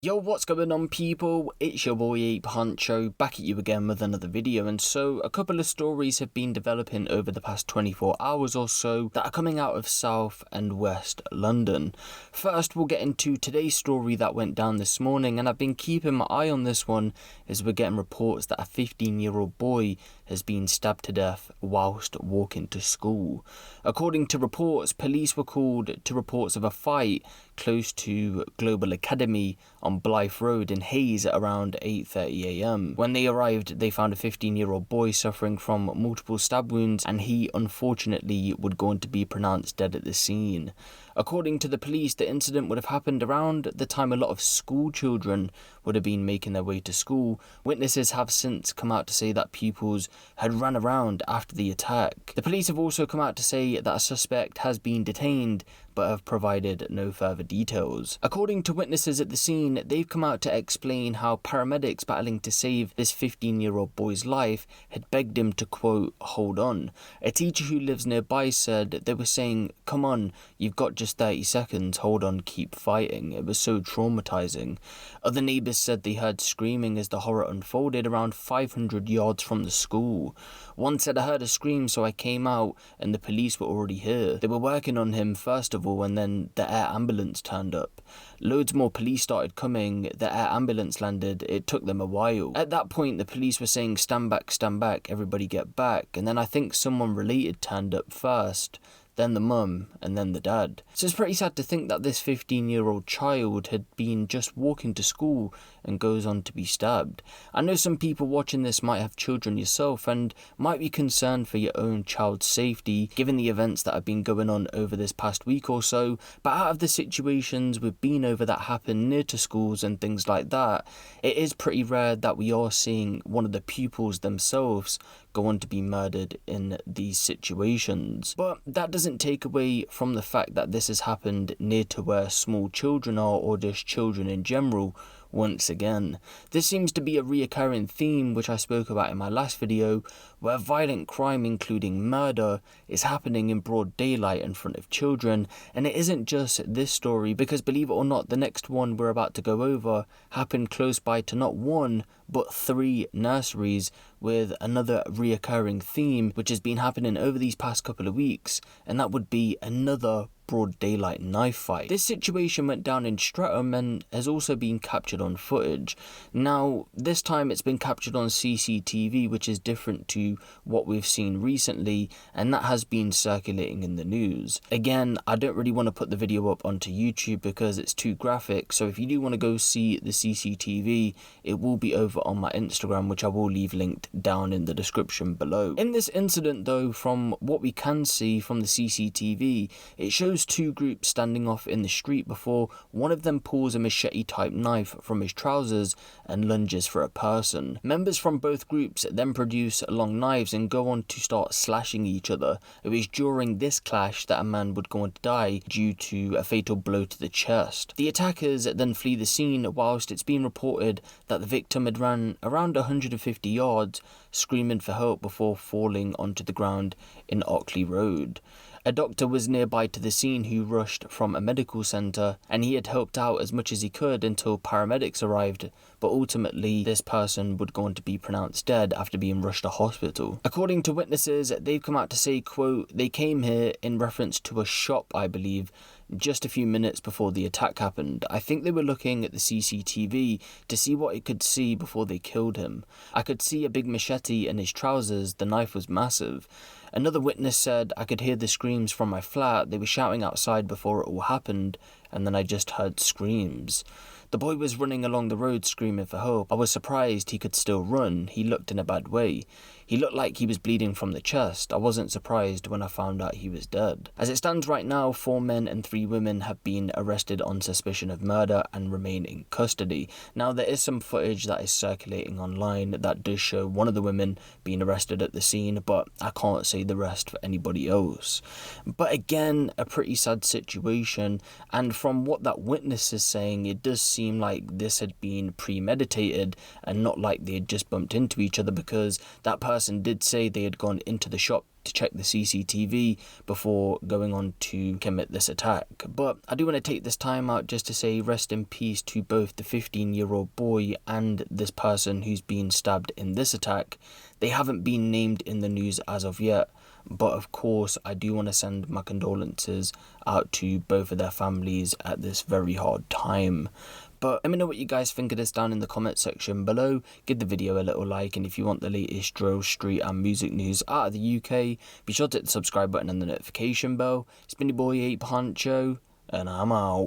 Yo, what's going on people? It's your boy Huncho back at you again with another video. And so a couple of stories have been developing over the past 24 hours or so that are coming out of South and West London. First, we'll get into today's story that went down this morning, and I've been keeping my eye on this one as we're getting reports that a 15-year-old boy has been stabbed to death whilst walking to school. According to reports, police were called to reports of a fight close to Global Academy on Blyth Road in Hayes at around 8:30 am. When they arrived, they found a 15-year-old boy suffering from multiple stab wounds, and he unfortunately would go on to be pronounced dead at the scene. According to the police, the incident would have happened around the time a lot of school children would have been making their way to school. Witnesses have since come out to say that pupils had run around after the attack. The police have also come out to say that a suspect has been detained, but have provided no further details. According to witnesses at the scene, they've come out to explain how paramedics battling to save this 15-year-old boy's life had begged him to, quote, hold on. A teacher who lives nearby said they were saying, come on, you've got just 30 seconds, hold on, keep fighting. It was so traumatizing. Other neighbours said they heard screaming as the horror unfolded around 500 yards from the school. One said, I heard a scream, so I came out and the police were already here. They were working on him first of all, and then the air ambulance turned up. Loads more police started coming, the air ambulance landed, it took them a while. At that point the police were saying stand back, everybody get back, and then I think someone related turned up first, then the mum, and then the dad. So it's pretty sad to think that this 15-year-old child had been just walking to school and goes on to be stabbed. I know some people watching this might have children yourself and might be concerned for your own child's safety given the events that have been going on over this past week or so, but out of the situations we've been over that happen near to schools and things like that, it is pretty rare that we are seeing one of the pupils themselves go on to be murdered in these situations. But that doesn't take away from the fact that this has happened near to where small children are, or just children in general. Once again, this seems to be a reoccurring theme which I spoke about in my last video, where violent crime including murder is happening in broad daylight in front of children. And it isn't just this story, because believe it or not, the next one we're about to go over happened close by to not one but 3 nurseries, with another reoccurring theme which has been happening over these past couple of weeks, and that would be another broad daylight knife fight. This situation went down in Streatham and has also been captured on footage. Now, this time it's been captured on CCTV, which is different to what we've seen recently, and that has been circulating in the news. Again, I don't really want to put the video up onto YouTube because it's too graphic, so if you do want to go see the CCTV, it will be over on my Instagram, which I will leave linked down in the description below. In this incident though, from what we can see from the CCTV, it shows 2 groups standing off in the street before one of them pulls a machete type knife from his trousers and lunges for a person. Members from both groups then produce long knives and go on to start slashing each other. It was during this clash that a man would go on to die due to a fatal blow to the chest. The attackers then flee the scene, whilst it's been reported that the victim had ran around 150 yards screaming for help before falling onto the ground in Blyth Road. A doctor was nearby to the scene who rushed from a medical centre, and he had helped out as much as he could until paramedics arrived, but ultimately this person would go on to be pronounced dead after being rushed to hospital. According to witnesses, they've come out to say, quote, they came here in reference to a shop, I believe, just a few minutes before the attack happened. I think they were looking at the CCTV to see what it could see before they killed him. I could see a big machete in his trousers, the knife was massive. Another witness said, I could hear the screams from my flat, they were shouting outside before it all happened, and then I just heard screams. The boy was running along the road screaming for help. I was surprised he could still run. He looked in a bad way. He looked like he was bleeding from the chest. I wasn't surprised when I found out he was dead. As it stands right now, 4 men and 3 women have been arrested on suspicion of murder and remain in custody. Now, there is some footage that is circulating online that does show one of the women being arrested at the scene, but I can't say the rest for anybody else. But again, a pretty sad situation, and from what that witness is saying, it does seem like this had been premeditated and not like they had just bumped into each other, because that person did say they had gone into the shop to check the CCTV before going on to commit this attack. But I do want to take this time out just to say rest in peace to both the 15-year-old boy and this person who's been stabbed in this attack. They haven't been named in the news as of yet, but of course I do want to send my condolences out to both of their families at this very hard time. But let me know what you guys think of this down in the comment section below. Give the video a little like, and if you want the latest drill, street and music news out of the UK, be sure to hit the subscribe button and the notification bell. It's been your boy Huncho, and I'm out.